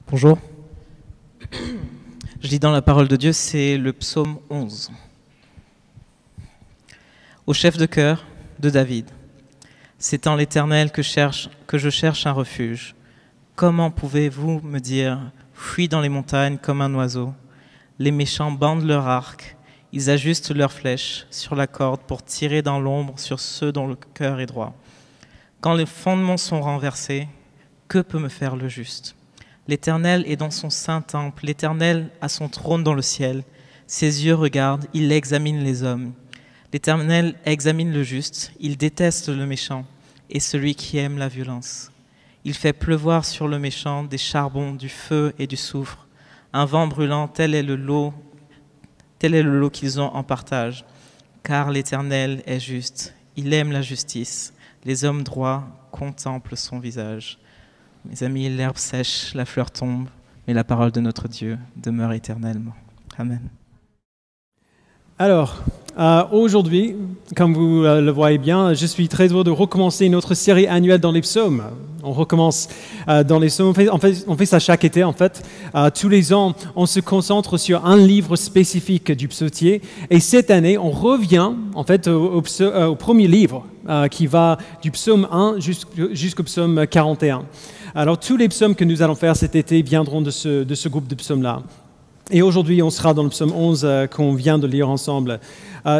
Bonjour. Je lis dans la parole de Dieu, c'est le psaume 11. Au chef de chœur de David. C'est en l'Éternel que je cherche un refuge. Comment pouvez-vous me dire, fuis dans les montagnes comme un oiseau? Les méchants bandent leur arc, ils ajustent leurs flèches sur la corde pour tirer dans l'ombre sur ceux dont le cœur est droit. Quand les fondements sont renversés, que peut me faire le juste? L'Éternel est dans son saint temple, l'Éternel a son trône dans le ciel. Ses yeux regardent, il examine les hommes. L'Éternel examine le juste, il déteste le méchant et celui qui aime la violence. Il fait pleuvoir sur le méchant des charbons, du feu et du soufre. Un vent brûlant, tel est le lot qu'ils ont en partage. Car l'Éternel est juste, il aime la justice. Les hommes droits contemplent son visage. Mes amis, l'herbe sèche, la fleur tombe, mais la parole de notre Dieu demeure éternellement. Amen. Alors, aujourd'hui, comme vous le voyez bien, je suis très heureux de recommencer notre série annuelle dans les psaumes. On recommence dans les psaumes. On fait ça chaque été, en fait. Tous les ans, on se concentre sur un livre spécifique du psautier. Et cette année, on revient, en fait, au premier livre, qui va du psaume 1 jusqu'au psaume 41. Alors, tous les psaumes que nous allons faire cet été viendront de ce groupe de psaumes-là. Et aujourd'hui, on sera dans le psaume 11 qu'on vient de lire ensemble.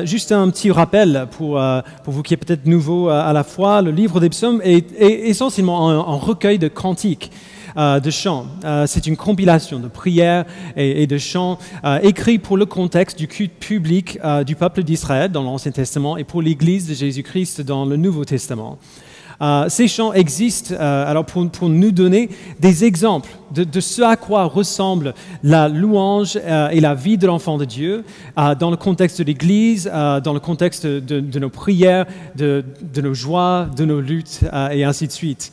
Juste un petit rappel pour vous qui êtes peut-être nouveaux à la foi. Le livre des psaumes est essentiellement un recueil de cantiques, de chants. C'est une compilation de prières et de chants écrits pour le contexte du culte public du peuple d'Israël dans l'Ancien Testament et pour l'Église de Jésus-Christ dans le Nouveau Testament. Ces chants existent alors pour nous donner des exemples de ce à quoi ressemble la louange et la vie de l'enfant de Dieu dans le contexte de l'Église, dans le contexte de nos prières, de nos joies, de nos luttes et ainsi de suite.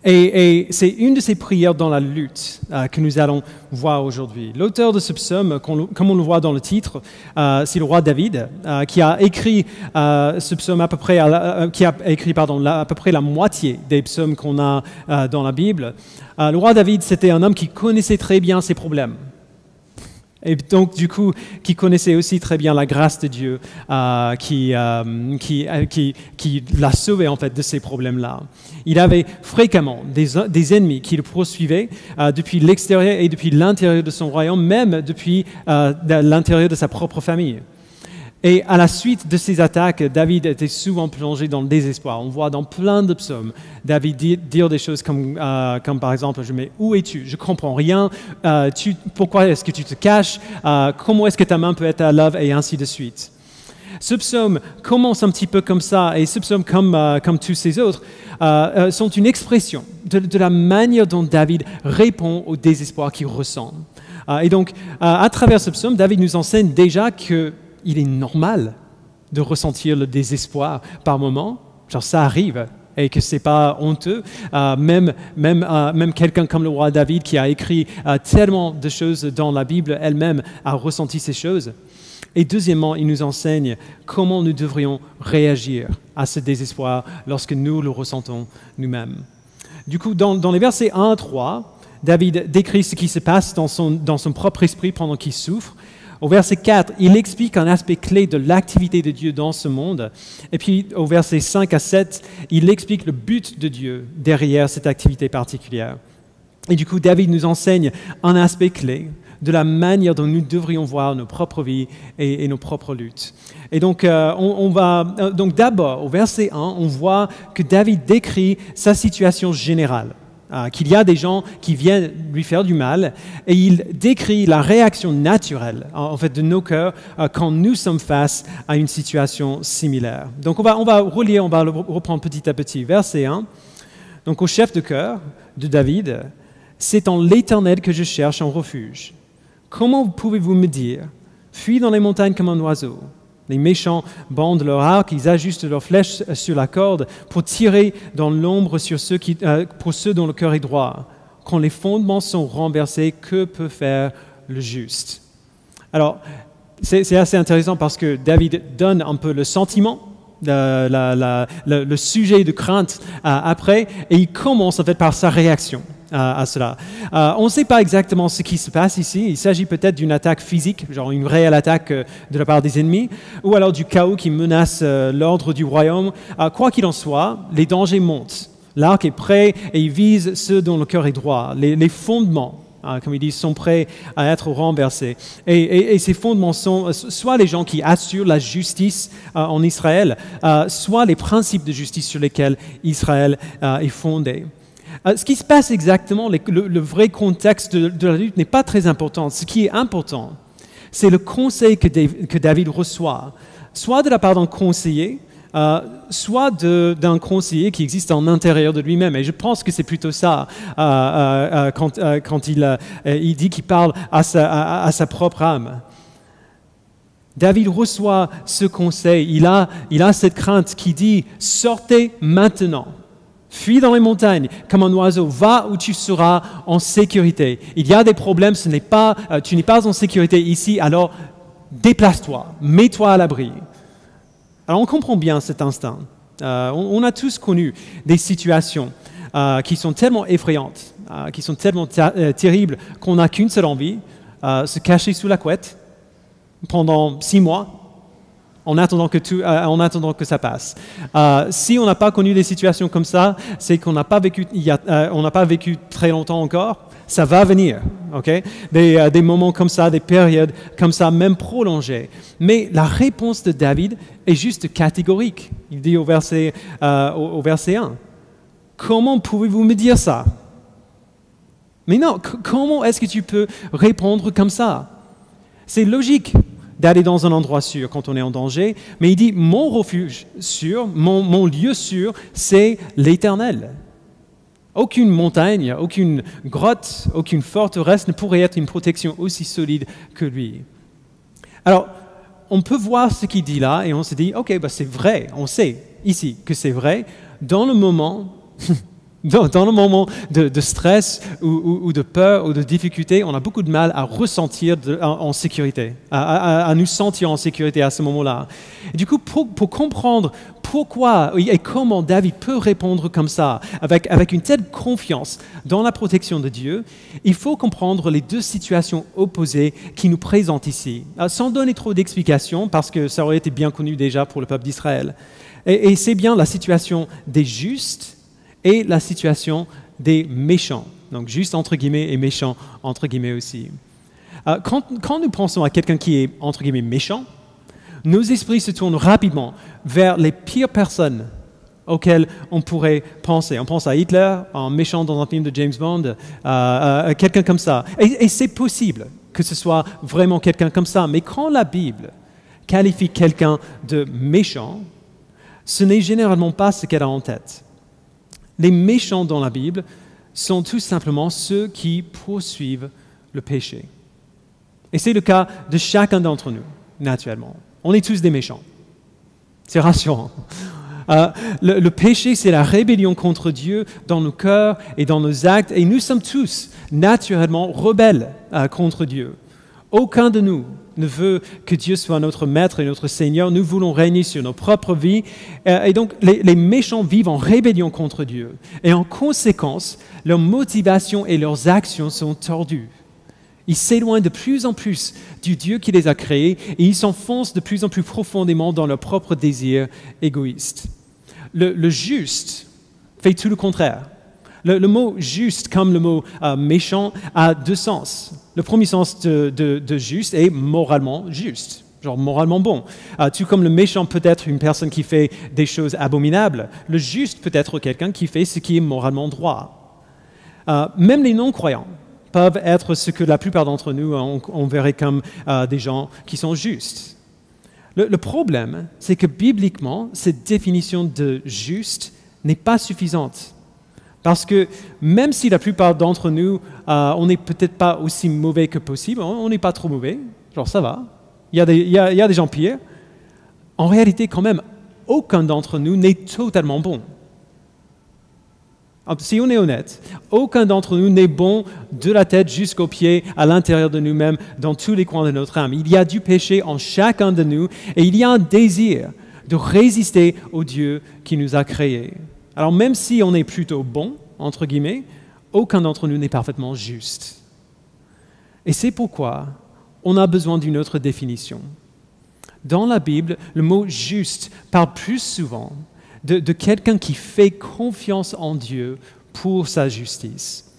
Et c'est une de ces prières dans la lutte que nous allons voir aujourd'hui. L'auteur de ce psaume, comme on le voit dans le titre, c'est le roi David, qui a écrit ce psaume à peu près, à peu près la moitié des psaumes qu'on a dans la Bible. Le roi David, c'était un homme qui connaissait très bien ses problèmes. Et donc, du coup, qui connaissait aussi très bien la grâce de Dieu, qui l'a sauvé, en fait, de ces problèmes-là. Il avait fréquemment des ennemis qui le poursuivaient depuis l'extérieur et depuis l'intérieur de son royaume, même depuis l'intérieur de sa propre famille. Et à la suite de ces attaques, David était souvent plongé dans le désespoir. On voit dans plein de psaumes David dire des choses comme par exemple, où es-tu? Je comprends rien. Pourquoi est-ce que tu te caches? Comment est-ce que ta main peut être à l'œuvre? Et ainsi de suite. Ce psaume commence un petit peu comme ça, et ce psaume, comme tous ces autres, sont une expression de la manière dont David répond au désespoir qu'il ressent. Et donc, à travers ce psaume, David nous enseigne déjà qu'il est normal de ressentir le désespoir par moment, genre ça arrive, et que c'est pas honteux. Même quelqu'un comme le roi David qui a écrit tellement de choses dans la Bible elle-même a ressenti ces choses. Et deuxièmement, il nous enseigne comment nous devrions réagir à ce désespoir lorsque nous le ressentons nous-mêmes. Du coup, dans les versets 1 à 3, David décrit ce qui se passe dans son propre esprit pendant qu'il souffre. Au verset 4, il explique un aspect clé de l'activité de Dieu dans ce monde. Et puis, au verset 5 à 7, il explique le but de Dieu derrière cette activité particulière. Et du coup, David nous enseigne un aspect clé de la manière dont nous devrions voir nos propres vies et nos propres luttes. Et donc, donc d'abord, au verset 1, on voit que David décrit sa situation générale. Qu'il y a des gens qui viennent lui faire du mal, et il décrit la réaction naturelle en fait de nos cœurs quand nous sommes face à une situation similaire. Donc on va relire, on va le reprendre petit à petit. Verset 1. Donc au chef de chœur de David, c'est en l'Éternel que je cherche un refuge. Comment pouvez-vous me dire, fuis dans les montagnes comme un oiseau? Les méchants bandent leur arc, ils ajustent leurs flèches sur la corde pour tirer dans l'ombre sur pour ceux dont le cœur est droit. Quand les fondements sont renversés, que peut faire le juste? Alors, c'est assez intéressant parce que David donne un peu le sentiment, le sujet de crainte après, et il commence en fait par sa réaction. à cela. On ne sait pas exactement ce qui se passe ici. Il s'agit peut-être d'une attaque physique, genre une réelle attaque de la part des ennemis, ou alors du chaos qui menace l'ordre du royaume. Quoi qu'il en soit, les dangers montent. L'arc est prêt et il vise ceux dont le cœur est droit. Les fondements, comme ils disent, sont prêts à être renversés. Et ces fondements sont soit les gens qui assurent la justice en Israël, soit les principes de justice sur lesquels Israël est fondé. Ce qui se passe exactement, le vrai contexte de la lutte n'est pas très important. Ce qui est important, c'est le conseil que David reçoit, soit de la part d'un conseiller, soit d'un conseiller qui existe en intérieur de lui-même. Et je pense que c'est plutôt ça quand il dit qu'il parle à sa propre âme. David reçoit ce conseil, il a cette crainte qui dit « Sortez maintenant ». Fuis dans les montagnes comme un oiseau, va où tu seras en sécurité. Il y a des problèmes, tu n'es pas en sécurité ici, alors déplace-toi, mets-toi à l'abri. Alors on comprend bien cet instinct. On a tous connu des situations qui sont tellement effrayantes, qui sont tellement terribles qu'on n'a qu'une seule envie, se cacher sous la couette pendant 6 mois. En attendant que ça passe. Si on n'a pas connu des situations comme ça, c'est qu'on n'a pas vécu très longtemps encore. Ça va venir, ok? Des moments comme ça, des périodes comme ça, même prolongées. Mais la réponse de David est juste catégorique. Il dit au verset 1, « Comment pouvez-vous me dire ça ?» Mais non, comment est-ce que tu peux répondre comme ça? C'est logique d'aller dans un endroit sûr quand on est en danger, mais il dit, mon refuge sûr, mon lieu sûr, c'est l'Éternel. Aucune montagne, aucune grotte, aucune forteresse ne pourrait être une protection aussi solide que lui. Alors, on peut voir ce qu'il dit là et on se dit, ok, c'est vrai, on sait ici que c'est vrai, dans le moment de stress ou de peur ou de difficulté, on a beaucoup de mal à ressentir en sécurité, à nous sentir en sécurité à ce moment-là. Et du coup, pour comprendre pourquoi et comment David peut répondre comme ça, avec une telle confiance dans la protection de Dieu, il faut comprendre les deux situations opposées qu'il nous présente ici, sans donner trop d'explications, parce que ça aurait été bien connu déjà pour le peuple d'Israël. Et c'est bien la situation des justes et la situation des méchants. Donc juste entre guillemets et méchants entre guillemets aussi. Quand nous pensons à quelqu'un qui est entre guillemets méchant, nos esprits se tournent rapidement vers les pires personnes auxquelles on pourrait penser. On pense à Hitler, un méchant dans un film de James Bond, quelqu'un comme ça. Et c'est possible que ce soit vraiment quelqu'un comme ça. Mais quand la Bible qualifie quelqu'un de méchant, ce n'est généralement pas ce qu'elle a en tête. Les méchants dans la Bible sont tout simplement ceux qui poursuivent le péché. Et c'est le cas de chacun d'entre nous, naturellement. On est tous des méchants. C'est rassurant. Le péché, c'est la rébellion contre Dieu dans nos cœurs et dans nos actes, et nous sommes tous naturellement rebelles contre Dieu. Aucun de nous ne veut que Dieu soit notre maître et notre Seigneur. Nous voulons régner sur nos propres vies. Et donc, les méchants vivent en rébellion contre Dieu. Et en conséquence, leurs motivations et leurs actions sont tordues. Ils s'éloignent de plus en plus du Dieu qui les a créés et ils s'enfoncent de plus en plus profondément dans leurs propres désirs égoïstes. Le juste fait tout le contraire. Le mot « juste » comme le mot « méchant » a deux sens. Le premier sens de juste est moralement juste, genre moralement bon. Tout comme le méchant peut être une personne qui fait des choses abominables, le juste peut être quelqu'un qui fait ce qui est moralement droit. Même les non-croyants peuvent être ce que la plupart d'entre nous, on verrait comme des gens qui sont justes. Le problème, c'est que bibliquement, cette définition de juste n'est pas suffisante. Parce que même si la plupart d'entre nous, on n'est peut-être pas aussi mauvais que possible, on n'est pas trop mauvais, genre ça va, il y a des gens pires, en réalité quand même, aucun d'entre nous n'est totalement bon. Si on est honnête, aucun d'entre nous n'est bon de la tête jusqu'aux pieds, à l'intérieur de nous-mêmes, dans tous les coins de notre âme. Il y a du péché en chacun de nous et il y a un désir de résister au Dieu qui nous a créés. Alors même si on est plutôt bon, entre guillemets, aucun d'entre nous n'est parfaitement juste. Et c'est pourquoi on a besoin d'une autre définition. Dans la Bible, le mot « juste » parle plus souvent de quelqu'un qui fait confiance en Dieu pour sa justice.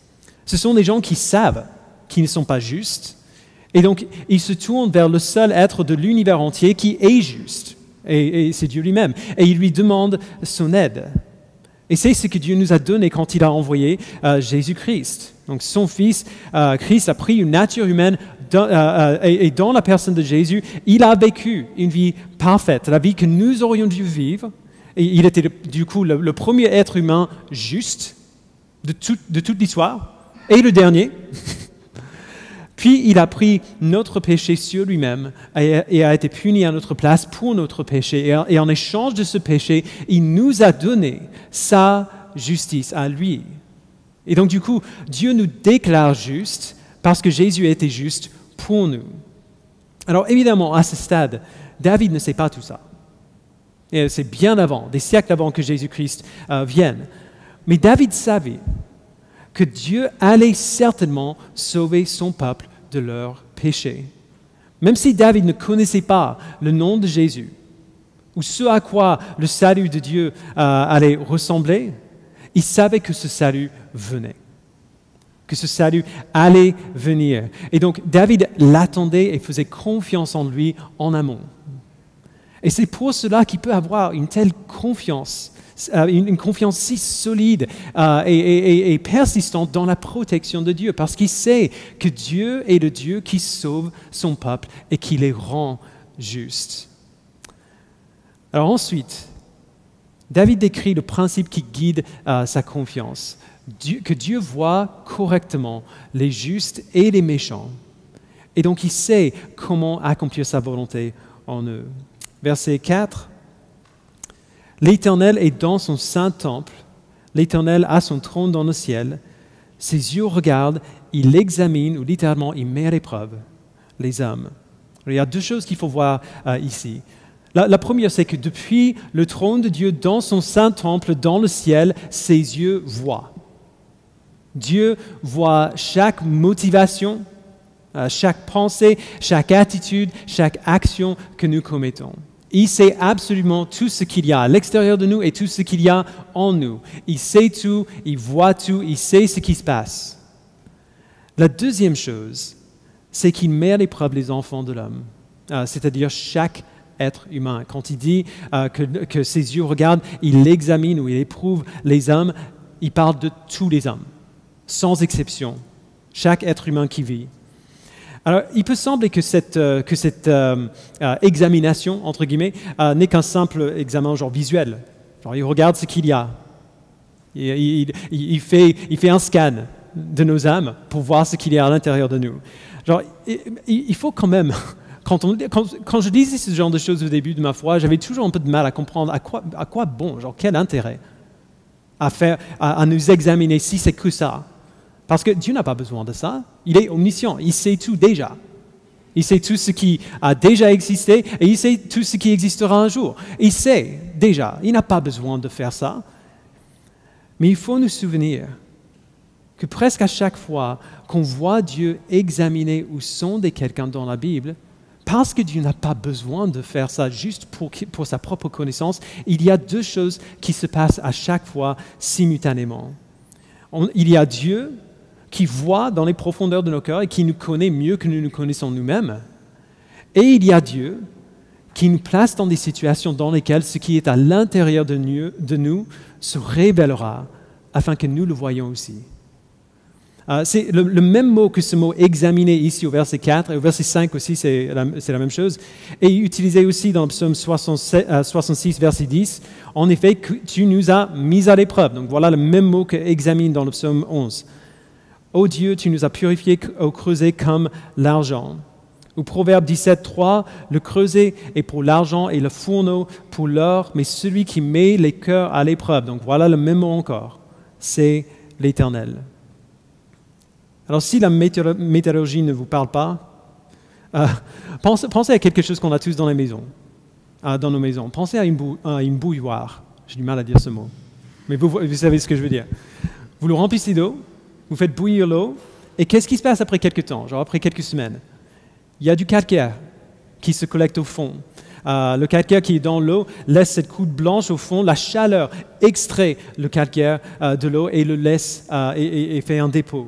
Ce sont des gens qui savent qu'ils ne sont pas justes, et donc ils se tournent vers le seul être de l'univers entier qui est juste, et c'est Dieu lui-même, et ils lui demandent son aide. Et c'est ce que Dieu nous a donné quand il a envoyé Jésus-Christ. Donc son Fils, Christ, a pris une nature humaine et dans la personne de Jésus, il a vécu une vie parfaite, la vie que nous aurions dû vivre. Et il était du coup le premier être humain juste de toute l'histoire, et le dernier. Puis il a pris notre péché sur lui-même et a été puni à notre place pour notre péché. Et en échange de ce péché, il nous a donné sa justice à lui. Et donc du coup, Dieu nous déclare justes parce que Jésus a été juste pour nous. Alors évidemment, à ce stade, David ne sait pas tout ça. Et c'est bien avant, des siècles avant que Jésus-Christ vienne. Mais David savait que Dieu allait certainement sauver son peuple de leurs péchés. Même si David ne connaissait pas le nom de Jésus, ou ce à quoi le salut de Dieu allait ressembler, il savait que ce salut venait, que ce salut allait venir. Et donc David l'attendait et faisait confiance en lui en amont. Et c'est pour cela qu'il peut avoir une telle confiance, une confiance si solide et persistante dans la protection de Dieu, parce qu'il sait que Dieu est le Dieu qui sauve son peuple et qui les rend justes. Alors ensuite, David décrit le principe qui guide sa confiance, que Dieu voit correctement les justes et les méchants. Et donc il sait comment accomplir sa volonté en eux. Verset 4. L'Éternel est dans son saint temple, l'Éternel a son trône dans le ciel, ses yeux regardent, il examine, ou littéralement, il met à l'épreuve les hommes. Il y a deux choses qu'il faut voir ici. La première, c'est que depuis le trône de Dieu dans son saint temple, dans le ciel, ses yeux voient. Dieu voit chaque motivation, chaque pensée, chaque attitude, chaque action que nous commettons. Il sait absolument tout ce qu'il y a à l'extérieur de nous et tout ce qu'il y a en nous. Il sait tout, il voit tout, il sait ce qui se passe. La deuxième chose, c'est qu'il met à l'épreuve les enfants de l'homme, c'est-à-dire chaque être humain. Quand il dit que ses yeux regardent, il examine ou il éprouve les hommes, il parle de tous les hommes, sans exception, chaque être humain qui vit. Alors, il peut sembler que cette examination, entre guillemets, n'est qu'un simple examen genre visuel. Genre, il regarde ce qu'il y a. Il fait un scan de nos âmes pour voir ce qu'il y a à l'intérieur de nous. Genre, il faut quand même... Quand je disais ce genre de choses au début de ma foi, j'avais toujours un peu de mal à comprendre à quoi bon, genre quel intérêt à nous examiner si c'est que ça. Parce que Dieu n'a pas besoin de ça. Il est omniscient. Il sait tout déjà. Il sait tout ce qui a déjà existé et il sait tout ce qui existera un jour. Il sait déjà. Il n'a pas besoin de faire ça. Mais il faut nous souvenir que presque à chaque fois qu'on voit Dieu examiner ou sonder quelqu'un dans la Bible, parce que Dieu n'a pas besoin de faire ça juste pour sa propre connaissance, il y a deux choses qui se passent à chaque fois simultanément. Il y a Dieu qui voit dans les profondeurs de nos cœurs et qui nous connaît mieux que nous nous connaissons nous-mêmes. Et il y a Dieu qui nous place dans des situations dans lesquelles ce qui est à l'intérieur de nous se révélera afin que nous le voyions aussi. C'est le même mot que ce mot « examiner » ici au verset 4 et au verset 5 aussi, c'est la même chose. Et utilisé aussi dans le psaume 66, verset 10. En effet, tu nous as mis à l'épreuve. Donc voilà le même mot que « examine » dans le psaume 11. Ô Dieu, tu nous as purifiés au creuset comme l'argent. Ou Proverbe 17, 3, le creuset est pour l'argent et le fourneau pour l'or, mais celui qui met les cœurs à l'épreuve. Donc voilà le même mot encore. C'est l'Éternel. Alors si la météorologie ne vous parle pas, pensez à quelque chose qu'on a tous dans les maisons, dans nos maisons. Pensez à une bouilloire. J'ai du mal à dire ce mot, mais vous savez ce que je veux dire. Vous le remplissez d'eau vous faites bouillir l'eau, et qu'est-ce qui se passe après quelques temps, genre après quelques semaines? Il y a du calcaire qui se collecte au fond. Le calcaire qui est dans l'eau laisse cette croûte blanche au fond. La chaleur extrait le calcaire de l'eau et le laisse et fait un dépôt.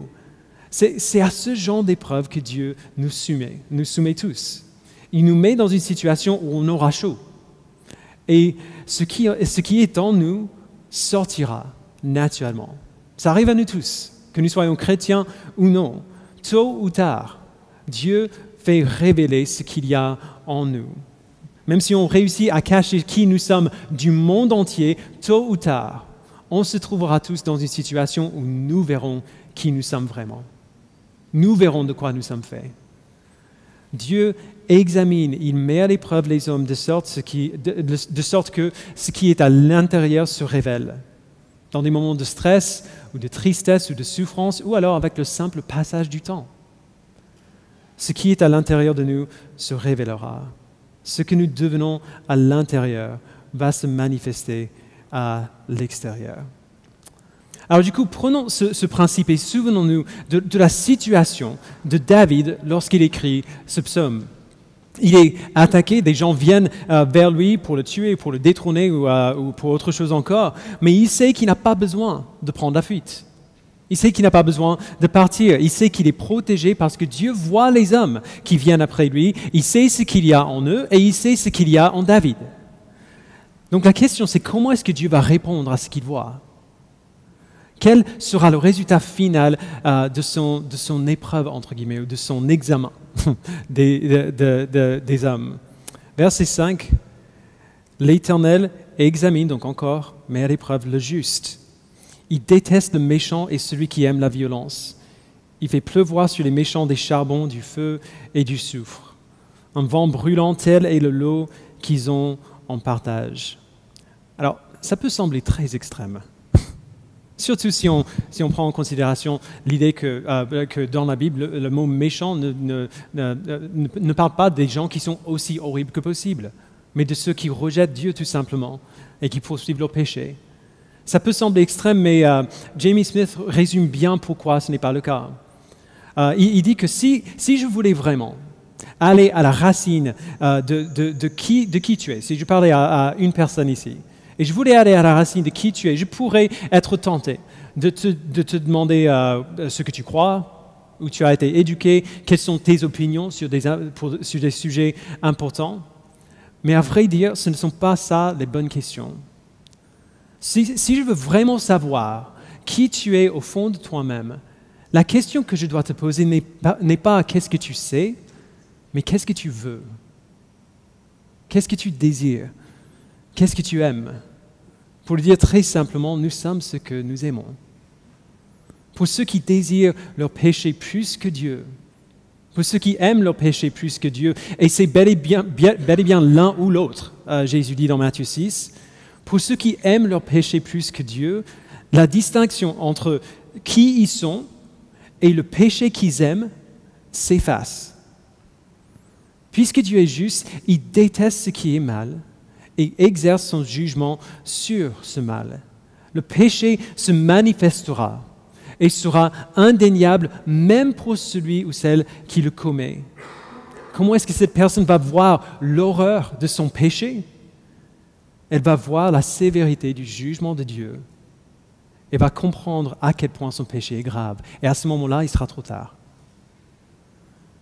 C'est à ce genre d'épreuve que Dieu nous soumet tous. Il nous met dans une situation où on aura chaud. Et ce qui est en nous sortira naturellement. Ça arrive à nous tous, que nous soyons chrétiens ou non. Tôt ou tard, Dieu fait révéler ce qu'il y a en nous. Même si on réussit à cacher qui nous sommes du monde entier, tôt ou tard, on se trouvera tous dans une situation où nous verrons qui nous sommes vraiment. Nous verrons de quoi nous sommes faits. Dieu examine, il met à l'épreuve les hommes de sorte que ce qui est à l'intérieur se révèle. Dans des moments de stress, ou de tristesse, ou de souffrance, ou alors avec le simple passage du temps. Ce qui est à l'intérieur de nous se révélera. Ce que nous devenons à l'intérieur va se manifester à l'extérieur. Alors du coup, prenons ce principe et souvenons-nous de la situation de David lorsqu'il écrit ce psaume. Il est attaqué, des gens viennent vers lui pour le tuer, pour le détrôner ou pour autre chose encore, mais il sait qu'il n'a pas besoin de prendre la fuite. Il sait qu'il n'a pas besoin de partir. Il sait qu'il est protégé parce que Dieu voit les hommes qui viennent après lui. Il sait ce qu'il y a en eux et il sait ce qu'il y a en David. Donc la question, c'est comment est-ce que Dieu va répondre à ce qu'il voit? Quel sera le résultat final de son épreuve, entre guillemets, ou de son examen des hommes? Verset 5, l'Éternel examine, donc encore, met à l'épreuve le juste. Il déteste le méchant et celui qui aime la violence. Il fait pleuvoir sur les méchants des charbons, du feu et du soufre. Un vent brûlant, tel est le lot qu'ils ont en partage. Alors, ça peut sembler très extrême. Surtout si on prend en considération l'idée que dans la Bible, le mot méchant ne parle pas des gens qui sont aussi horribles que possible, mais de ceux qui rejettent Dieu tout simplement et qui poursuivent leur péché. Ça peut sembler extrême, mais Jamie Smith résume bien pourquoi ce n'est pas le cas. Il dit que si je voulais vraiment aller à la racine de qui tu es, si je parlais à une personne ici, et je voulais aller à la racine de qui tu es, je pourrais être tenté de te demander ce que tu crois, où tu as été éduqué, quelles sont tes opinions sur des sujets importants. Mais à vrai dire, ce ne sont pas ça les bonnes questions. Si je veux vraiment savoir qui tu es au fond de toi-même, la question que je dois te poser n'est pas qu'est-ce que tu sais, mais qu'est-ce que tu veux? Qu'est-ce que tu désires? Qu'est-ce que tu aimes? Pour le dire très simplement, nous sommes ce que nous aimons. Pour ceux qui désirent leur péché plus que Dieu, pour ceux qui aiment leur péché plus que Dieu, et c'est bel et bien l'un ou l'autre, Jésus dit dans Matthieu 6, pour ceux qui aiment leur péché plus que Dieu, la distinction entre qui ils sont et le péché qu'ils aiment s'efface. Puisque Dieu est juste, il déteste ce qui est mal et exerce son jugement sur ce mal. Le péché se manifestera et sera indéniable même pour celui ou celle qui le commet. Comment est-ce que cette personne va voir l'horreur de son péché? Elle va voir la sévérité du jugement de Dieu et va comprendre à quel point son péché est grave. Et à ce moment-là, il sera trop tard.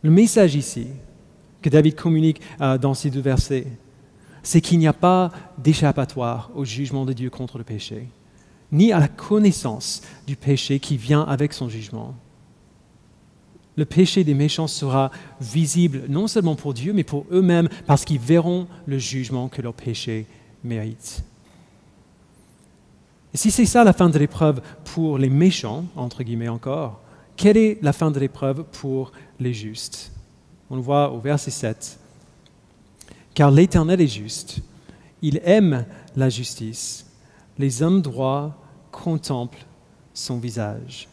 Le message ici que David communique dans ces 2 versets, c'est qu'il n'y a pas d'échappatoire au jugement de Dieu contre le péché, ni à la connaissance du péché qui vient avec son jugement. Le péché des méchants sera visible non seulement pour Dieu, mais pour eux-mêmes, parce qu'ils verront le jugement que leur péché mérite. Et si c'est ça la fin de l'épreuve pour les méchants, entre guillemets encore, quelle est la fin de l'épreuve pour les justes? On le voit au verset 7. Car l'Éternel est juste, il aime la justice, les hommes droits contemplent son visage.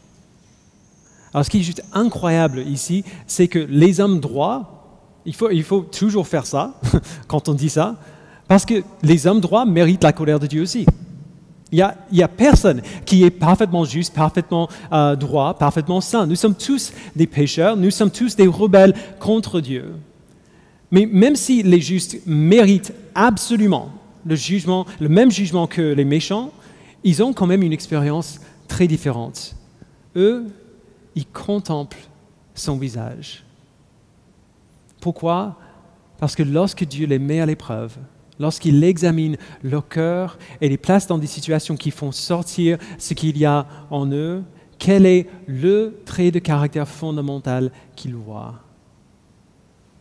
Alors ce qui est juste incroyable ici, c'est que les hommes droits, il faut toujours faire ça quand on dit ça, parce que les hommes droits méritent la colère de Dieu aussi. Il y a personne qui est parfaitement juste, parfaitement droit, parfaitement saint. Nous sommes tous des pécheurs, nous sommes tous des rebelles contre Dieu. Mais même si les justes méritent absolument le même jugement que les méchants, ils ont quand même une expérience très différente. Eux, ils contemplent son visage. Pourquoi? Parce que lorsque Dieu les met à l'épreuve, lorsqu'il examine leur cœur et les place dans des situations qui font sortir ce qu'il y a en eux, quel est le trait de caractère fondamental qu'il voit?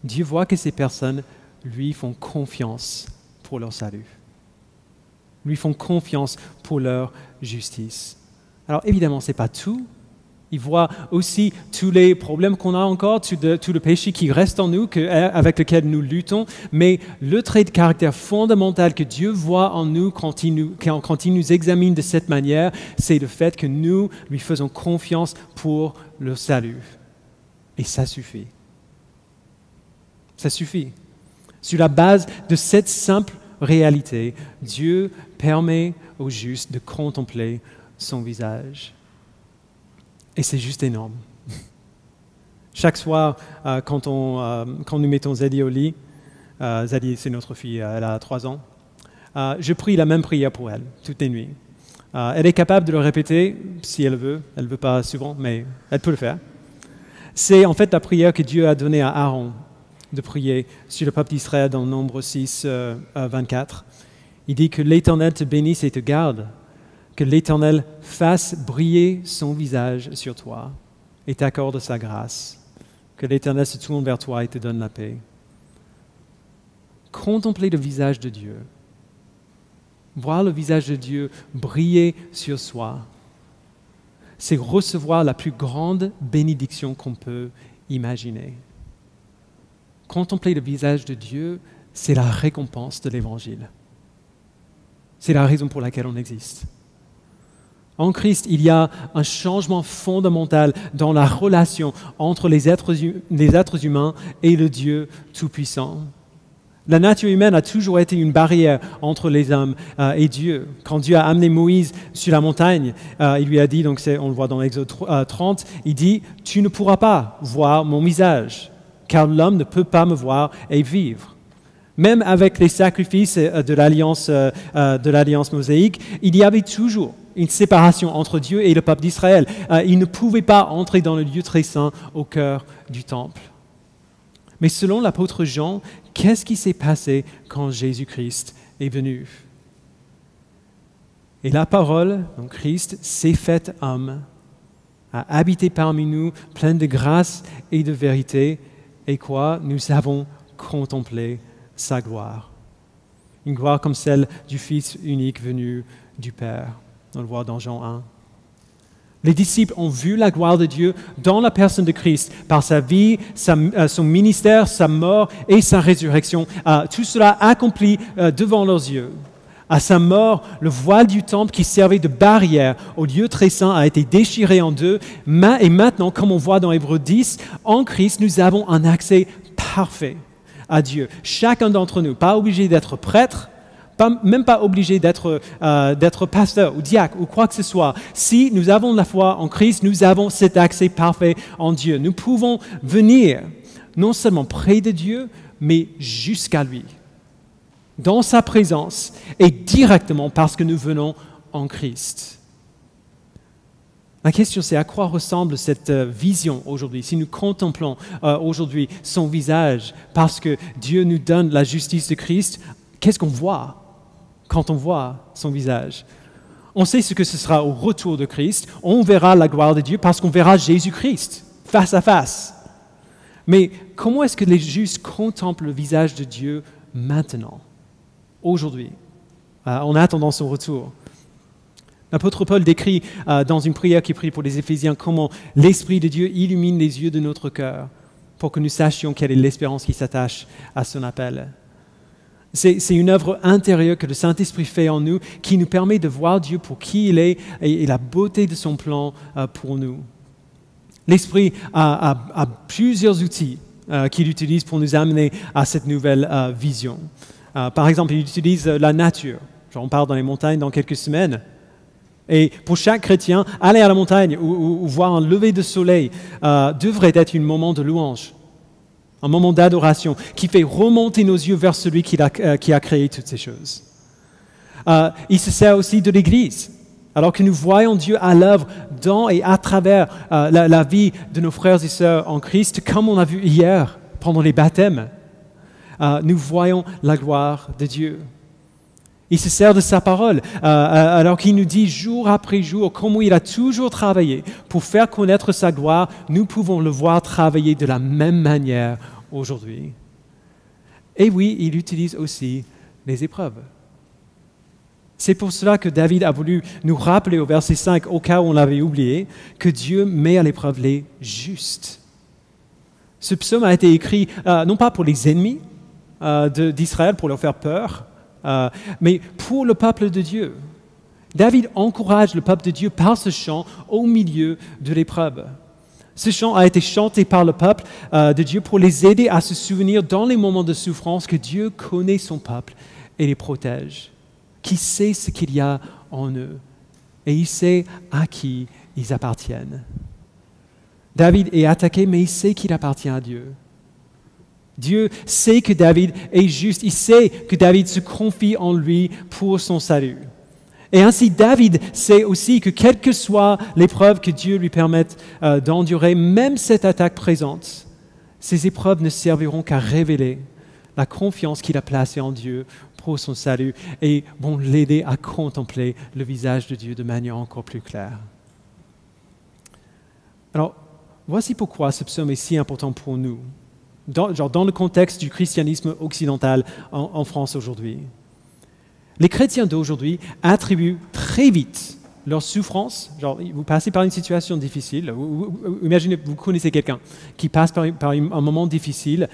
Dieu voit que ces personnes lui font confiance pour leur salut, lui font confiance pour leur justice. Alors évidemment, ce n'est pas tout. Il voit aussi tous les problèmes qu'on a encore, tout le péché qui reste en nous, avec lequel nous luttons. Mais le trait de caractère fondamental que Dieu voit en nous quand il nous examine de cette manière, c'est le fait que nous lui faisons confiance pour le salut. Et ça suffit. Ça suffit. Sur la base de cette simple réalité, Dieu permet aux justes de contempler son visage. Et c'est juste énorme. Chaque soir, quand nous mettons Zadie au lit, Zadie, c'est notre fille, elle a 3 ans, je prie la même prière pour elle, toutes les nuits. Elle est capable de le répéter si elle veut pas souvent, mais elle peut le faire. C'est en fait la prière que Dieu a donnée à Aaron de prier sur le peuple d'Israël dans Nombre 6, 24. Il dit que l'Éternel te bénisse et te garde, que l'Éternel fasse briller son visage sur toi et t'accorde sa grâce, que l'Éternel se tourne vers toi et te donne la paix. Contempler le visage de Dieu, voir le visage de Dieu briller sur soi, c'est recevoir la plus grande bénédiction qu'on peut imaginer. Contempler le visage de Dieu, c'est la récompense de l'Évangile. C'est la raison pour laquelle on existe. En Christ, il y a un changement fondamental dans la relation entre les êtres humains et le Dieu Tout-Puissant. La nature humaine a toujours été une barrière entre les hommes et Dieu. Quand Dieu a amené Moïse sur la montagne, il lui a dit, donc on le voit dans l'Exode 30, il dit « Tu ne pourras pas voir mon visage, car l'homme ne peut pas me voir et vivre. » Même avec les sacrifices de l'alliance mosaïque, il y avait toujours une séparation entre Dieu et le peuple d'Israël. Il ne pouvait pas entrer dans le lieu très saint au cœur du temple. Mais selon l'apôtre Jean, qu'est-ce qui s'est passé quand Jésus-Christ est venu? Et la parole, donc Christ, s'est fait homme, a habité parmi nous, plein de grâce et de vérité. Et quoi? Nous avons contemplé sa gloire. Une gloire comme celle du Fils unique venu du Père. On le voit dans Jean 1. Les disciples ont vu la gloire de Dieu dans la personne de Christ, par sa vie, son ministère, sa mort et sa résurrection. Tout cela accompli devant leurs yeux. À sa mort, le voile du temple qui servait de barrière au lieu très saint a été déchiré en deux. Et maintenant, comme on voit dans Hébreux 10, en Christ, nous avons un accès parfait à Dieu. Chacun d'entre nous, pas obligé d'être prêtre, même pas obligé d'être pasteur ou diacre ou quoi que ce soit. Si nous avons la foi en Christ, nous avons cet accès parfait en Dieu. Nous pouvons venir non seulement près de Dieu, mais jusqu'à lui, dans sa présence et directement parce que nous venons en Christ. La question, c'est à quoi ressemble cette vision aujourd'hui? Si nous contemplons aujourd'hui son visage parce que Dieu nous donne la justice de Christ, qu'est-ce qu'on voit quand on voit son visage? On sait ce que ce sera au retour de Christ. On verra la gloire de Dieu parce qu'on verra Jésus-Christ face à face. Mais comment est-ce que les justes contemplent le visage de Dieu maintenant, aujourd'hui, en attendant son retour? L'apôtre Paul décrit dans une prière qu'il prie pour les Éphésiens comment l'Esprit de Dieu illumine les yeux de notre cœur pour que nous sachions quelle est l'espérance qui s'attache à son appel. C'est une œuvre intérieure que le Saint-Esprit fait en nous qui nous permet de voir Dieu pour qui il est et la beauté de son plan pour nous. L'Esprit a plusieurs outils qu'il utilise pour nous amener à cette nouvelle vision. Par exemple, il utilise la nature. On part dans les montagnes dans quelques semaines. Et pour chaque chrétien, aller à la montagne ou voir un lever de soleil devrait être un moment de louange, un moment d'adoration qui fait remonter nos yeux vers celui qui a créé toutes ces choses. Il se sert aussi de l'Église. Alors que nous voyons Dieu à l'œuvre dans et à travers la vie de nos frères et sœurs en Christ, comme on a vu hier pendant les baptêmes, nous voyons la gloire de Dieu. Il se sert de sa parole, alors qu'il nous dit jour après jour comment il a toujours travaillé pour faire connaître sa gloire. Nous pouvons le voir travailler de la même manière aujourd'hui. Et oui, il utilise aussi les épreuves. C'est pour cela que David a voulu nous rappeler au verset 5, au cas où on l'avait oublié, que Dieu met à l'épreuve les justes. Ce psaume a été écrit non pas pour les ennemis d'Israël, pour leur faire peur, mais pour le peuple de Dieu. David encourage le peuple de Dieu par ce chant au milieu de l'épreuve. Ce chant a été chanté par le peuple de Dieu pour les aider à se souvenir dans les moments de souffrance que Dieu connaît son peuple et les protège, qui sait ce qu'il y a en eux et il sait à qui ils appartiennent. David est attaqué, mais il sait qu'il appartient à Dieu. Dieu sait que David est juste, il sait que David se confie en lui pour son salut. Et ainsi, David sait aussi que quelle que soit l'épreuve que Dieu lui permette d'endurer, même cette attaque présente, ces épreuves ne serviront qu'à révéler la confiance qu'il a placée en Dieu pour son salut et vont l'aider à contempler le visage de Dieu de manière encore plus claire. Alors, voici pourquoi ce psaume est si important pour nous, dans le contexte du christianisme occidental en France aujourd'hui. Les chrétiens d'aujourd'hui attribuent très vite leur souffrance, vous passez par une situation difficile, imaginez, vous connaissez quelqu'un qui passe par un moment difficile.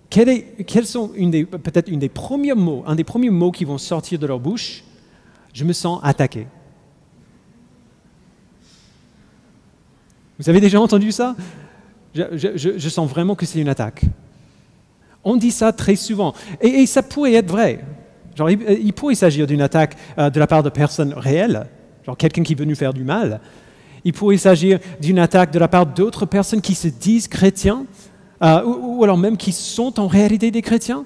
Quels sont peut-être un des premiers mots qui vont sortir de leur bouche? Je me sens attaqué. Vous avez déjà entendu ça? Je sens vraiment que c'est une attaque. On dit ça très souvent. Et ça pourrait être vrai. Il pourrait s'agir d'une attaque de la part de personnes réelles, quelqu'un qui veut nous faire du mal. Il pourrait s'agir d'une attaque de la part d'autres personnes qui se disent chrétiens, ou alors même qui sont en réalité des chrétiens.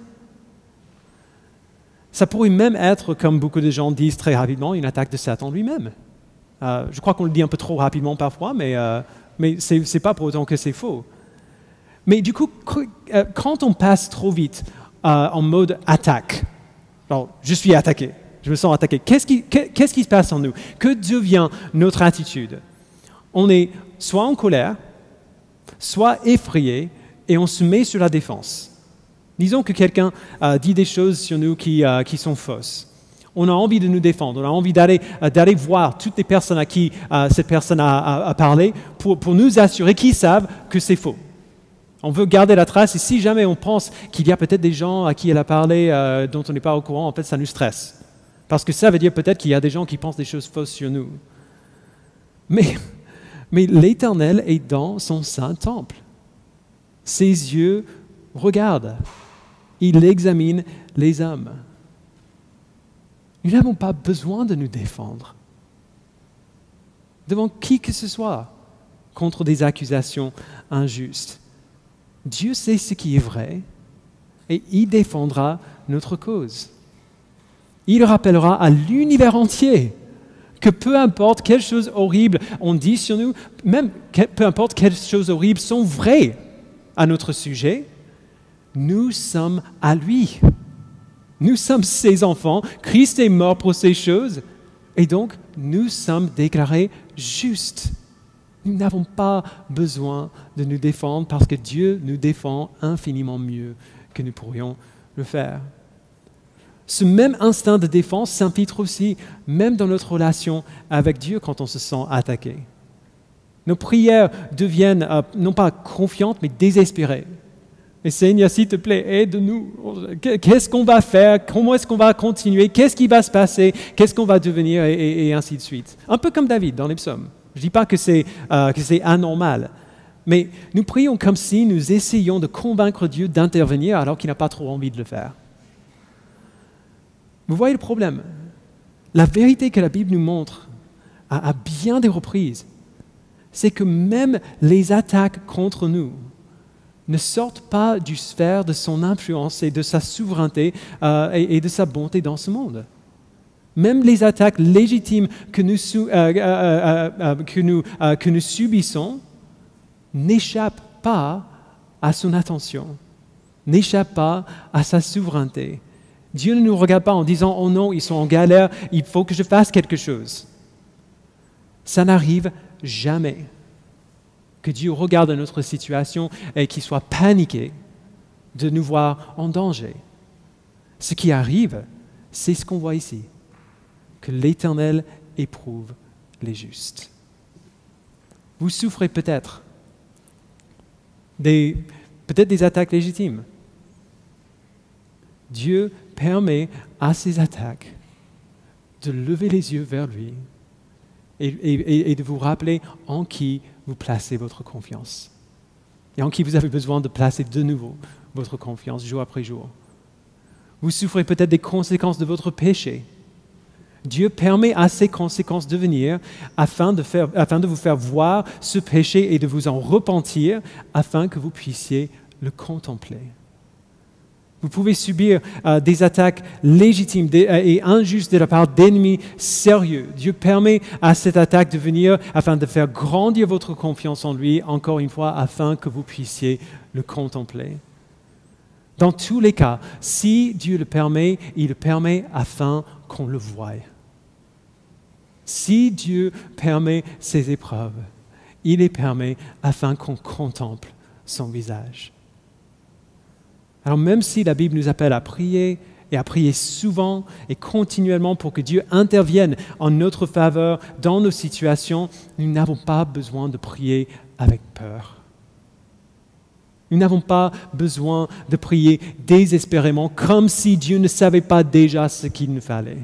Ça pourrait même être, comme beaucoup de gens disent très rapidement, une attaque de Satan lui-même. Je crois qu'on le dit un peu trop rapidement parfois, mais ce n'est pas pour autant que c'est faux. Mais du coup, quand on passe trop vite en mode attaque, alors, je suis attaqué, je me sens attaqué, qu'est-ce qui se passe en nous? Que devient notre attitude? On est soit en colère, soit effrayé, et on se met sur la défense. Disons que quelqu'un dit des choses sur nous qui sont fausses. On a envie de nous défendre, on a envie d'aller voir toutes les personnes à qui cette personne a parlé pour nous assurer qu'ils savent que c'est faux. On veut garder la trace et si jamais on pense qu'il y a peut-être des gens à qui elle a parlé dont on n'est pas au courant, en fait ça nous stresse. Parce que ça veut dire peut-être qu'il y a des gens qui pensent des choses fausses sur nous. Mais l'Éternel est dans son saint temple. Ses yeux regardent. Il examine les hommes. Nous n'avons pas besoin de nous défendre devant qui que ce soit contre des accusations injustes. Dieu sait ce qui est vrai et il défendra notre cause. Il rappellera à l'univers entier que peu importe quelles choses horribles on dit sur nous, même peu importe quelles choses horribles sont vraies à notre sujet, nous sommes à lui. Nous sommes ses enfants, Christ est mort pour ces choses, et donc nous sommes déclarés justes. Nous n'avons pas besoin de nous défendre parce que Dieu nous défend infiniment mieux que nous pourrions le faire. Ce même instinct de défense s'infiltre aussi, même dans notre relation avec Dieu quand on se sent attaqué. Nos prières deviennent non pas confiantes, mais désespérées. Et Seigneur, s'il te plaît, aide-nous. Qu'est-ce qu'on va faire? Comment est-ce qu'on va continuer? Qu'est-ce qui va se passer? Qu'est-ce qu'on va devenir? Et ainsi de suite. Un peu comme David dans les psaumes. Je ne dis pas que c'est anormal. Mais nous prions comme si nous essayions de convaincre Dieu d'intervenir alors qu'il n'a pas trop envie de le faire. Vous voyez le problème? La vérité que la Bible nous montre à bien des reprises, c'est que même les attaques contre nous ne sortent pas du sphère de son influence et de sa souveraineté et de sa bonté dans ce monde. Même les attaques légitimes que nous subissons n'échappent pas à son attention, n'échappent pas à sa souveraineté. Dieu ne nous regarde pas en disant « Oh non, ils sont en galère, il faut que je fasse quelque chose ». Ça n'arrive jamais que Dieu regarde notre situation et qu'il soit paniqué de nous voir en danger. Ce qui arrive, c'est ce qu'on voit ici, que l'Éternel éprouve les justes. Vous souffrez peut-être des attaques légitimes. Dieu permet à ces attaques de lever les yeux vers lui et de vous rappeler en qui vous placez votre confiance et en qui vous avez besoin de placer de nouveau votre confiance jour après jour. Vous souffrez peut-être des conséquences de votre péché. Dieu permet à ces conséquences de venir afin de vous faire voir ce péché et de vous en repentir afin que vous puissiez le contempler. Vous pouvez subir des attaques légitimes et injustes de la part d'ennemis sérieux. Dieu permet à cette attaque de venir afin de faire grandir votre confiance en lui, encore une fois, afin que vous puissiez le contempler. Dans tous les cas, si Dieu le permet, il le permet afin qu'on le voie. Si Dieu permet ces épreuves, il les permet afin qu'on contemple son visage. Alors même si la Bible nous appelle à prier et à prier souvent et continuellement pour que Dieu intervienne en notre faveur dans nos situations, nous n'avons pas besoin de prier avec peur. Nous n'avons pas besoin de prier désespérément comme si Dieu ne savait pas déjà ce qu'il nous fallait.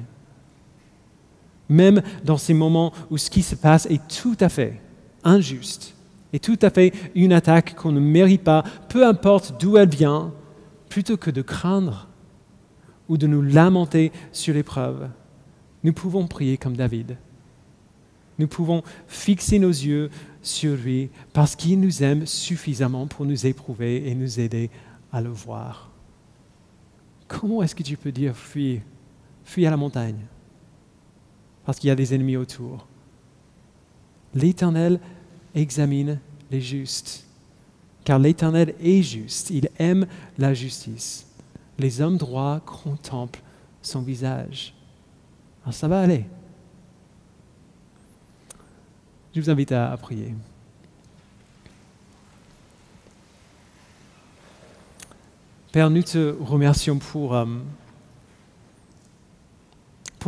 Même dans ces moments où ce qui se passe est tout à fait injuste et tout à fait une attaque qu'on ne mérite pas, peu importe d'où elle vient, plutôt que de craindre ou de nous lamenter sur l'épreuve, nous pouvons prier comme David. Nous pouvons fixer nos yeux sur lui parce qu'il nous aime suffisamment pour nous éprouver et nous aider à le voir. Comment est-ce que tu peux dire fuis à la montagne parce qu'il y a des ennemis autour? L'Éternel examine les justes. Car l'Éternel est juste, il aime la justice. Les hommes droits contemplent son visage. Alors ça va aller. Je vous invite à prier. Père, nous te remercions pour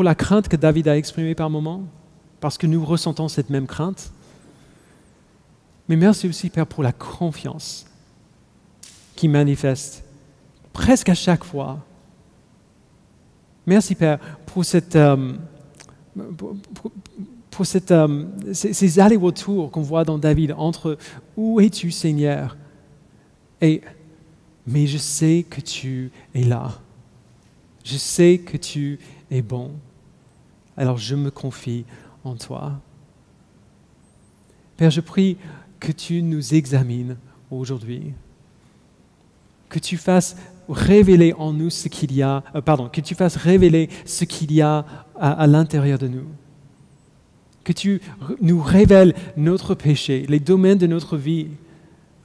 la crainte que David a exprimée par moments, parce que nous ressentons cette même crainte. Mais merci aussi, Père, pour la confiance qui manifeste presque à chaque fois. Merci, Père, pour ces allers-retours qu'on voit dans David entre « Où es-tu, Seigneur ?» et « Mais je sais que tu es là. Je sais que tu es bon. Alors je me confie en toi. » Père, je prie que tu nous examines aujourd'hui, que tu fasses révéler en nous ce qu'il y a, que tu fasses révéler ce qu'il y a à l'intérieur de nous, que tu nous révèles notre péché, les domaines de notre vie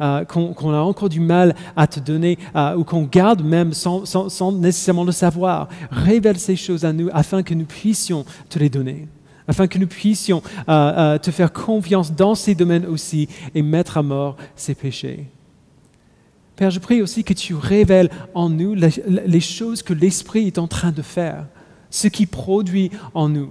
qu'on a encore du mal à te donner ou qu'on garde même sans nécessairement le savoir. Révèle ces choses à nous afin que nous puissions te les donner, afin que nous puissions te faire confiance dans ces domaines aussi et mettre à mort ces péchés. Père, je prie aussi que tu révèles en nous les choses que l'Esprit est en train de faire, ce qui produit en nous.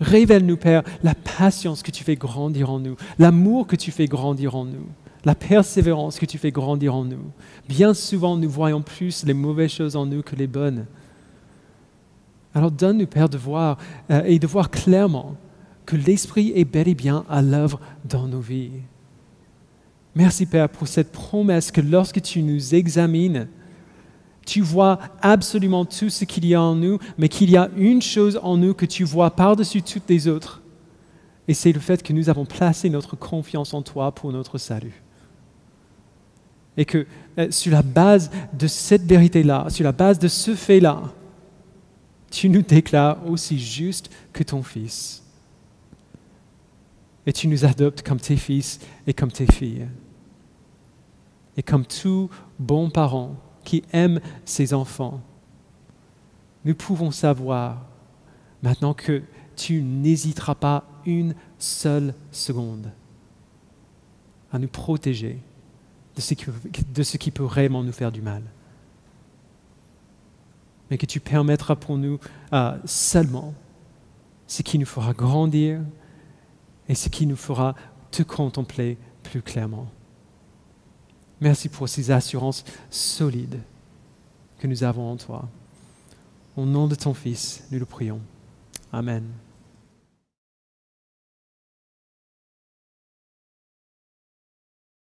Révèle-nous, Père, la patience que tu fais grandir en nous, l'amour que tu fais grandir en nous, la persévérance que tu fais grandir en nous. Bien souvent, nous voyons plus les mauvaises choses en nous que les bonnes. Alors donne-nous, Père, de voir et de voir clairement que l'Esprit est bel et bien à l'œuvre dans nos vies. Merci, Père, pour cette promesse que lorsque tu nous examines, tu vois absolument tout ce qu'il y a en nous, mais qu'il y a une chose en nous que tu vois par-dessus toutes les autres, Et c'est le fait que nous avons placé notre confiance en toi pour notre salut. Et que sur la base de cette vérité-là, sur la base de ce fait-là, tu nous déclares aussi juste que ton Fils. Et tu nous adoptes comme tes fils et comme tes filles. Et comme tout bon parent qui aime ses enfants, nous pouvons savoir maintenant que tu n'hésiteras pas une seule seconde à nous protéger de ce qui peut réellement nous faire du mal. Mais que tu permettras pour nous seulement ce qui nous fera grandir et ce qui nous fera te contempler plus clairement. Merci pour ces assurances solides que nous avons en toi. Au nom de ton Fils, nous le prions. Amen.